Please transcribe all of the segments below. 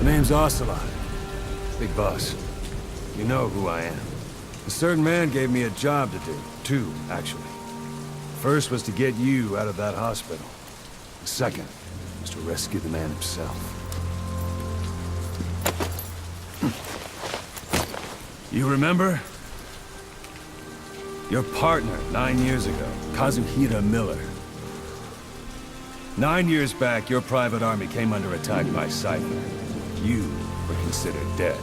name's Ocelot. Big boss. You know who I am. A certain man gave me a job to do. Two, actually. First was to get you out of that hospital. The second was to rescue the man himself. You remember? Your partner 9 years ago, Kazuhira Miller. 9 years back, your private army came under attack by Cypher. You were considered dead.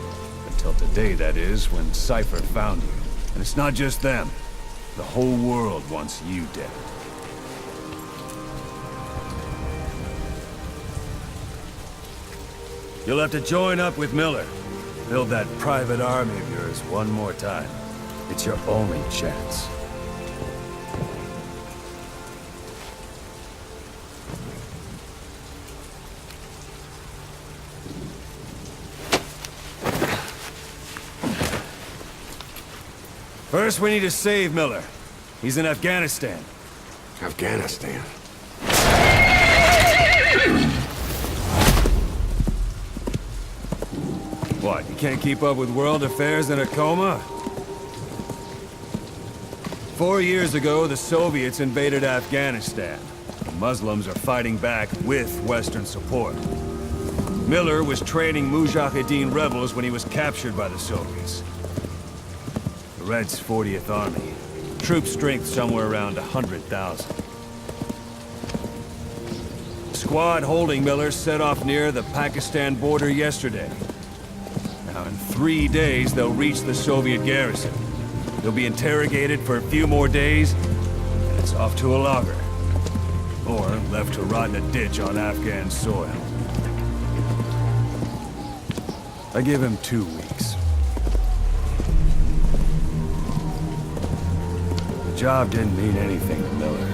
Until today, that is, when Cypher found you. And it's not just them. The whole world wants you dead. You'll have to join up with Miller. Build that private army of yours one more time. It's your only chance. First, we need to save Miller. He's in Afghanistan. Afghanistan? What, you can't keep up with world affairs in a coma? 4 years ago, the Soviets invaded Afghanistan. The Muslims are fighting back with Western support. Miller was training Mujahideen rebels when he was captured by the Soviets. The Reds' 40th Army. Troop strength somewhere around 100,000. The squad holding Miller set off near the Pakistan border yesterday. Now, in 3 days, they'll reach the Soviet garrison. They'll be interrogated for a few more days, and it's off to a lager. Or left to rot in a ditch on Afghan soil. I give him 2 weeks. The job didn't mean anything to Miller.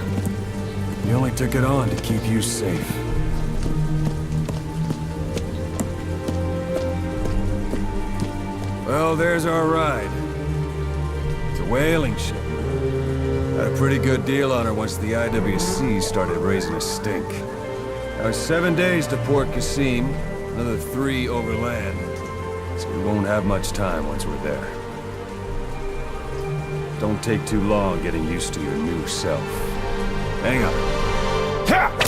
He only took it on to keep you safe. Well, there's our ride. It's a whaling ship. Had a pretty good deal on her once the IWC started raising a stink. Now it's 7 days to Port Qasim, another 3 overland. So we won't have much time once we're there. Don't take too long getting used to your new self. Hang on. Ha!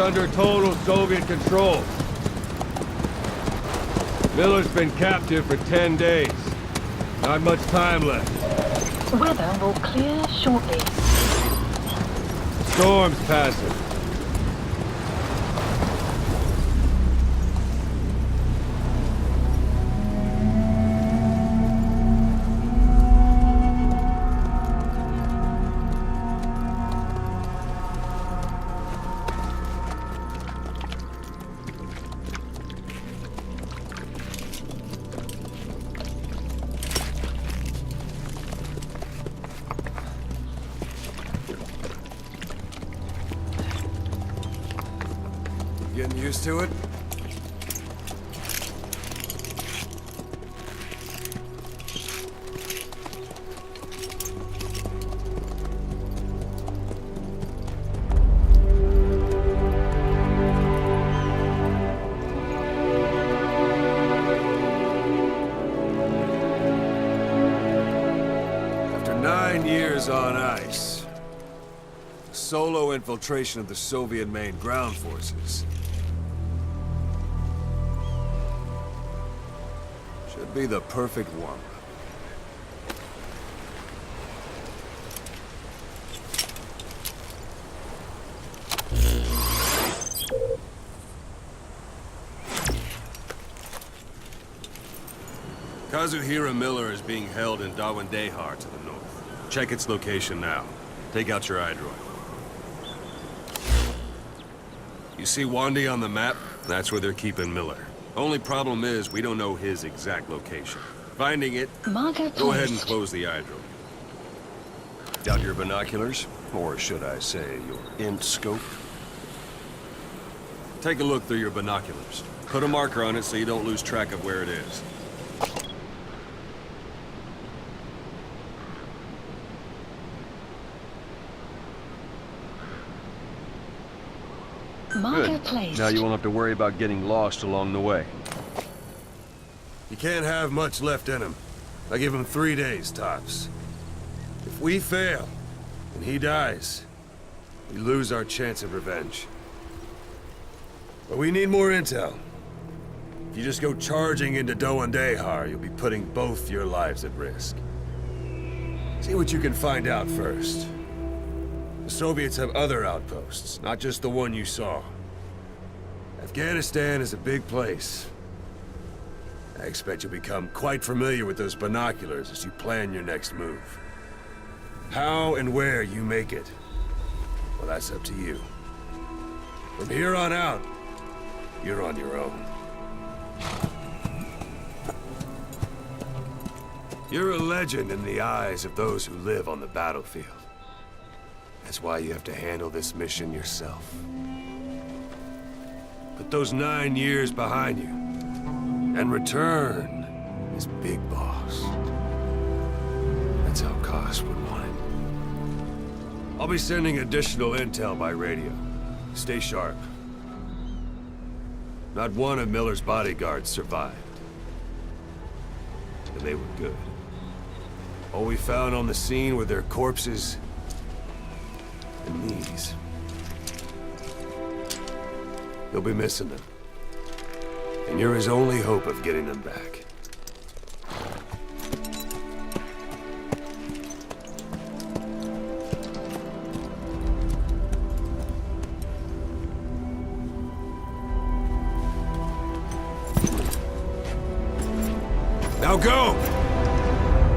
under total Soviet control. Miller's been captive for 10 days. Not much time left. Weather will clear shortly. Storm's passing. Getting used to it? After 9 years on ice, solo infiltration of the Soviet main ground forces should be the perfect warm-up. Kazuhira Miller is being held in Dawandehar to the north. Check its location now. Take out your iDroid. You see Wandy on the map? That's where they're keeping Miller. Only problem is, we don't know his exact location. Finding it, go ahead and close the iDroid. Out your binoculars, or should I say, your int scope. Take a look through your binoculars. Put a marker on it so you don't lose track of where it is. Marker placed. Now you won't have to worry about getting lost along the way. You can't have much left in him. I give him 3 days, tops. If we fail, and he dies, we lose our chance of revenge. But we need more intel. If you just go charging into Dawandehar, you'll be putting both your lives at risk. See what you can find out first. The Soviets have other outposts, not just the one you saw. Afghanistan is a big place. I expect you'll become quite familiar with those binoculars as you plan your next move. How and where you make it, well, that's up to you. From here on out, you're on your own. You're a legend in the eyes of those who live on the battlefield. That's why you have to handle this mission yourself. Put those 9 years behind you, and return as Big Boss. That's how Koss would want it. I'll be sending additional intel by radio. Stay sharp. Not one of Miller's bodyguards survived. And they were good. All we found on the scene were their corpses and these. You'll be missing them. And you're his only hope of getting them back. Now go!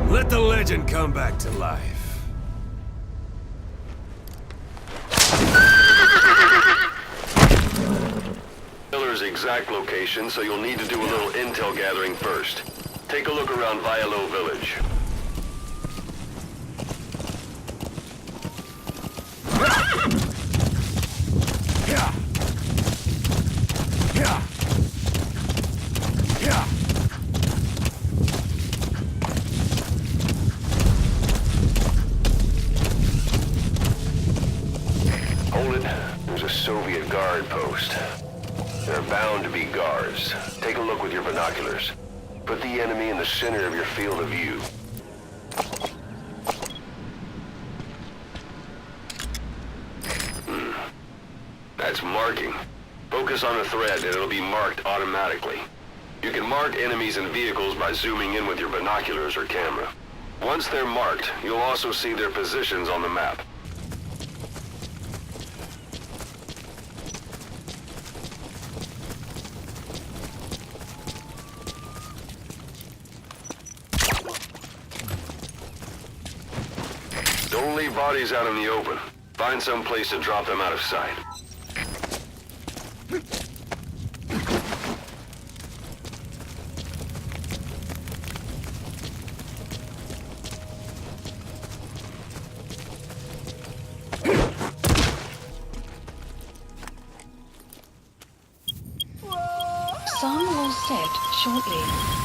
Let the legend come back to life. Miller's exact location, so you'll need to do a little intel gathering first. Take a look around Vialo Village. Hold it. There's a Soviet guard post. There are bound to be guards. Take a look with your binoculars. Put the enemy in the center of your field of view. That's marking. focus on a threat and it'll be marked automatically. You can mark enemies and vehicles by zooming in with your binoculars or camera. Once they're marked, you'll also see their positions on the map. Don't leave bodies out in the open. Find some place to drop them out of sight. Sun will set shortly.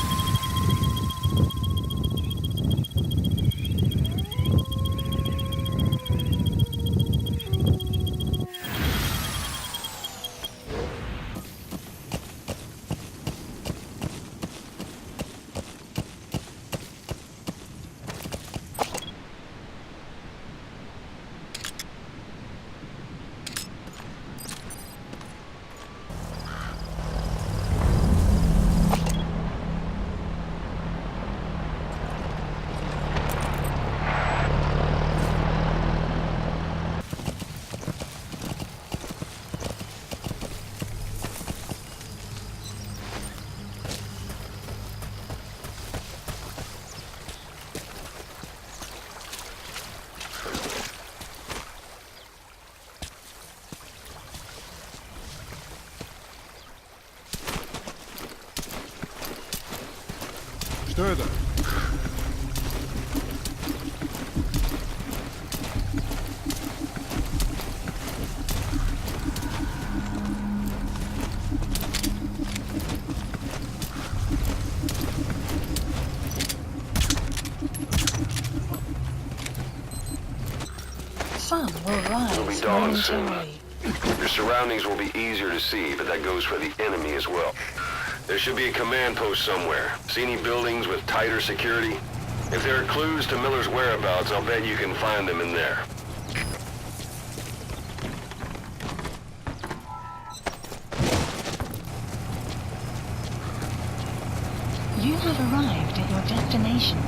Further. Sun will It'll be rise dawn soon. momentarily. Your surroundings will be easier to see, but that goes for the enemy as well. There should be a command post somewhere. See any buildings with tighter security? If there are clues to Miller's whereabouts, I'll bet you can find them in there. You have arrived at your destination.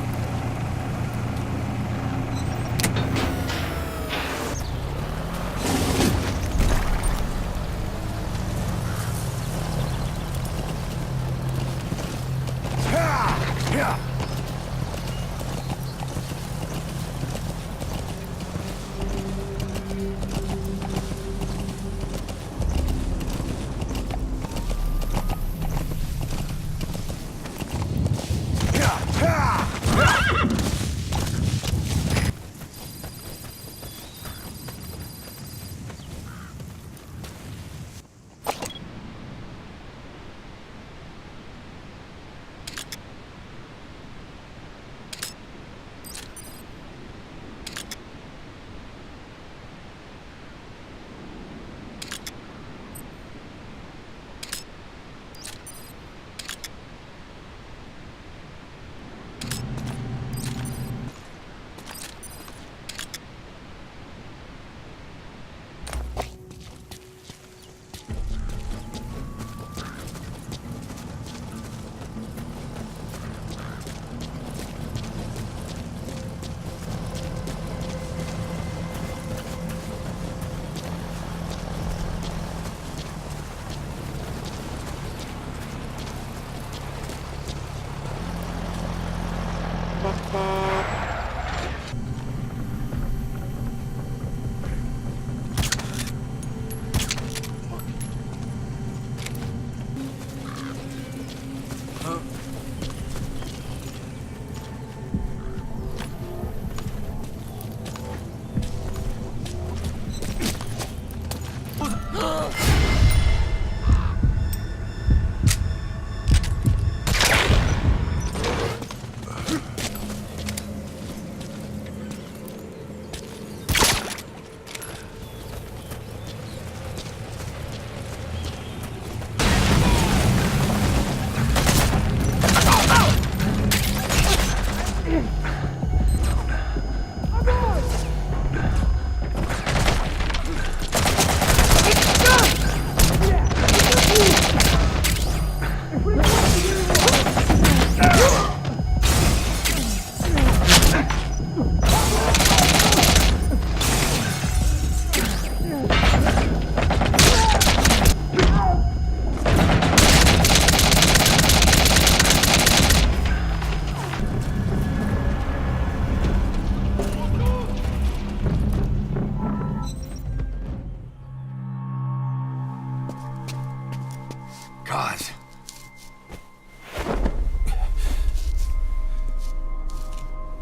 God.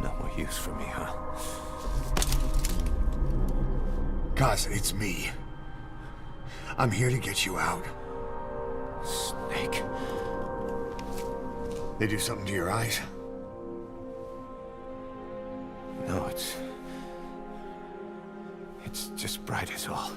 No more use for me, huh? Kaz, it's me. I'm here to get you out. Snake. They do something to your eyes? No, it's just bright as all.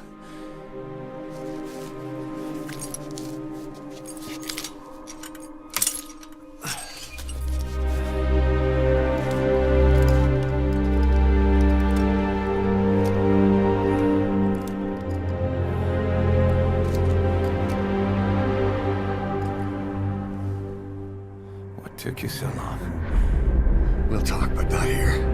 What took you so long? We'll talk, but not here.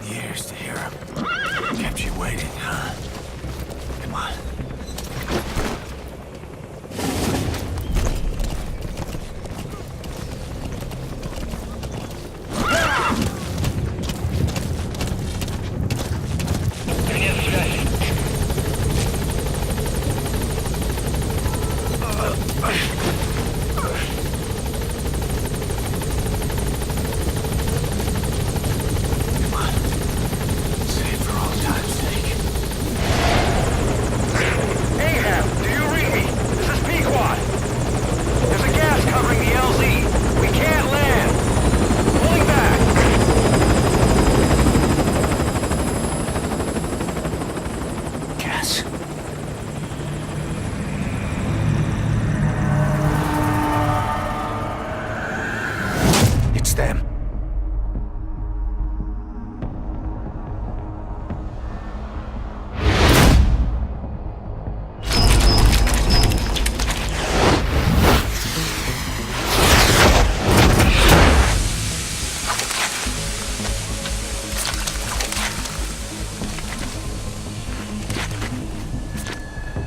Years to hear him. Kept you waiting, huh? Come on. Them.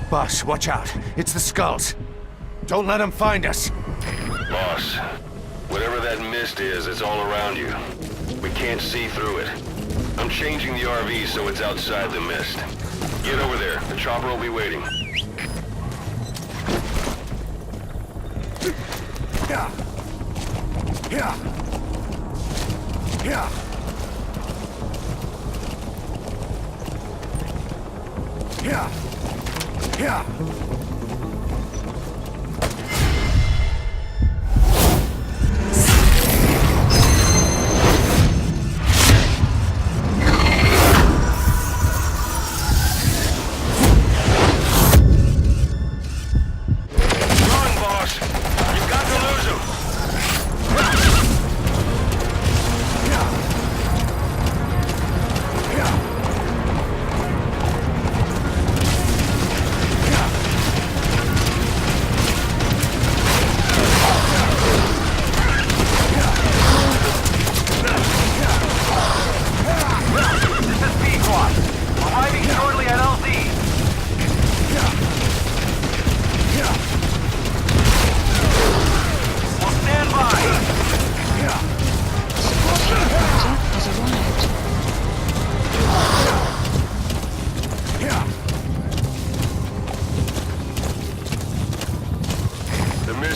Boss, watch out. It's the skulls. Don't let them find us. Boss, whatever that mist is, it's all around you. We can't see through it. I'm changing the RV so it's outside the mist. Get over there. The chopper will be waiting. Yeah. Yeah. Yeah. Yeah. Yeah.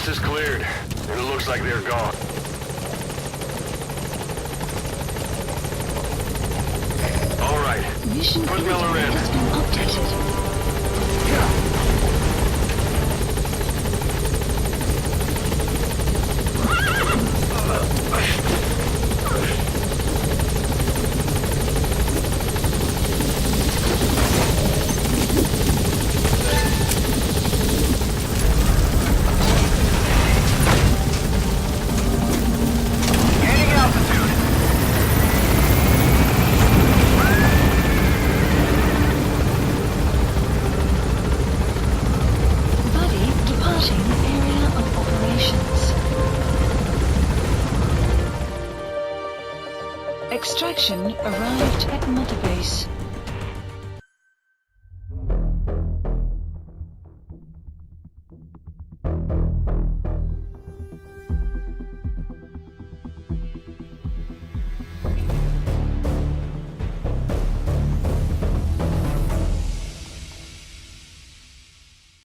Is cleared, and it looks like they're gone. All right, Mission put Miller inventory in. has been updated. Extraction arrived at Mother Base.